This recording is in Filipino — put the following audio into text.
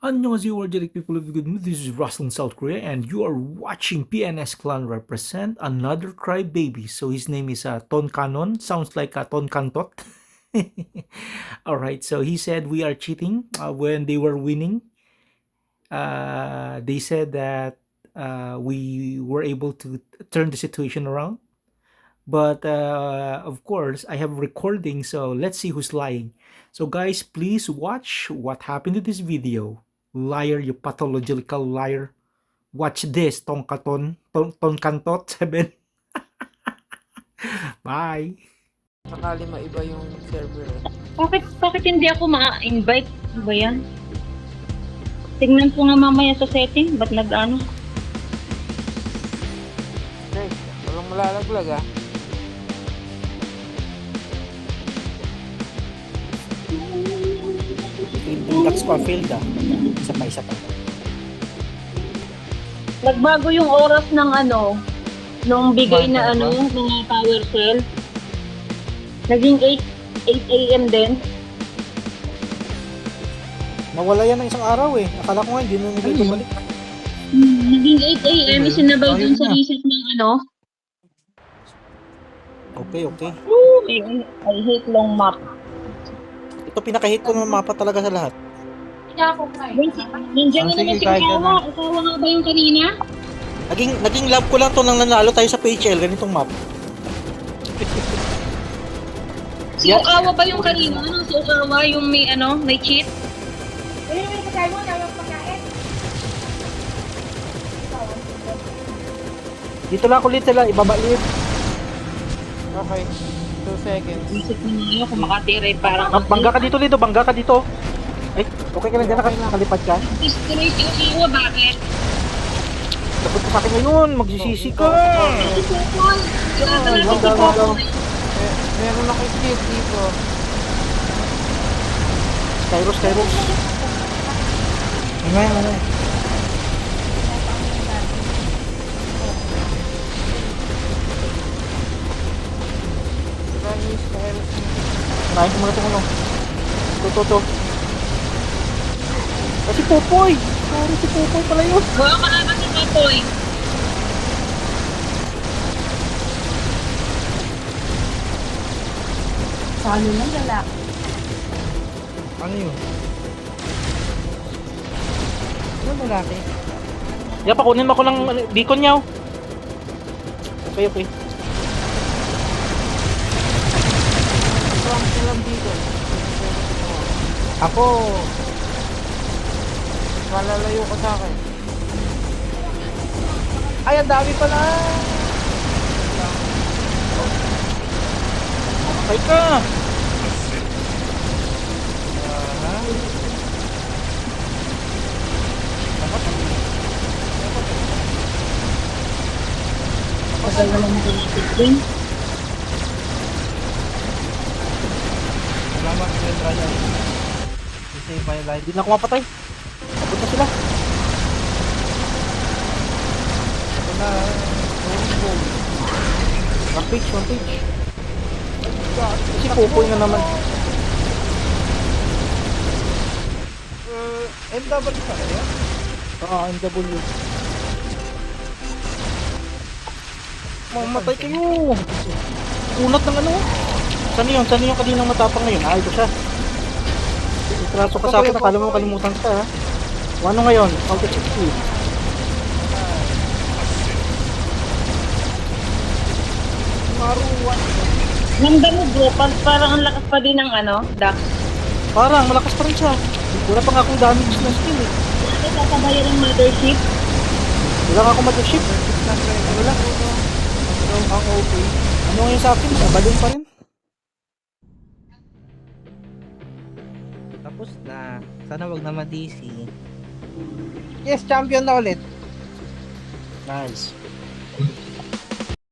Annyeonghaseyo, world people of good mood. This is Russell in South Korea, and you are watching PNS Clan represent another crybaby. So his name is Ton Kanon. Sounds like Ton Kantot. All right. So he said we are cheating when they were winning. They said that we were able to turn the situation around. But of course, I have recording, so let's see who's lying. So guys, please watch what happened to this video. Liar, you pathological liar. Watch this, Tongkantot 7. Bye! Sakali maiba yung server eh. Bakit hindi ako ma-invite? Ano ba yan? Tingnan ko nga mamaya sa setting. Ba't nag-ano? Okay, walang malalaglag ah. Deluxe pa failed Isa pa. Nagbago yung oras ng ano, nung bigay na ano, ng power cell. Naging 8 a.m. din. Nawala yan ng isang araw eh. Akala ko nga hindi na nila bumalik. Naging 8 a.m. Isinabay dun sa reset ng ano. Okay. I hate long map. Ito pinaka-hit ko ng mapa talaga sa lahat. Nandiyan na naman si Ukawa. Ukawa nga ba yung kanina? Naging love ko lang to nang nanalo tayo sa PHL, ganitong map. Si Ukawa ba yung kanina? Ano? Si Ukawa yung may ano, may cheat? Dito lang ulit sila, ibabalik. Okay, 2 seconds. Isip mo nga kung makatira parang... Bangga ka dito, Lido, bangga ka dito. Ay, okay ka lang dyan, nakalipad ka. Destroy si Ukawa, bakit? Dapat ka sa akin ngayon, magsisisi ka. Meron ako skip dito. Kairos. Ano. Nahin ko muna itong ano. Ito. Kasi Popoy! Sorry, si Popoy pala yun. Bawa ka naman si Popoy. Salo na lalaki. Ano yun? Ano lalaki? Yan, pakunin mo ako ng beacon niyaw. Okay. Strong silang dito. Ako, Malalayo ka sa akin. ay, ang dami pala! Okay ka! Tagal naman natin din. Salamat, Glenn Ryan. You saved my life. Hindi na ako mapatay. Abot na sila. Ito na. One page. Si Popoy na naman. MW pa kaya? MW. Mamatay kayo. Unat ng ano. Saan yun kaninang matapang ngayon? Ito siya. Itraso ka sa akin, akala mo kalimutan ka ha. Ano ngayon? Counter 60. Maruwan. Nanda mo bro, parang ang lakas pa din ng ano, Dax. Parang malakas pa rin siya. Wala pa nga akong damage na skill eh. Bakit sasabayan ng mothership? Wala nga akong mothership. Wala. Ang okay. Ano ngayon sa akin? Balloon pa rin. Tapos na. Sana wag na ma-DC. Yes, champion na ulit. Nice.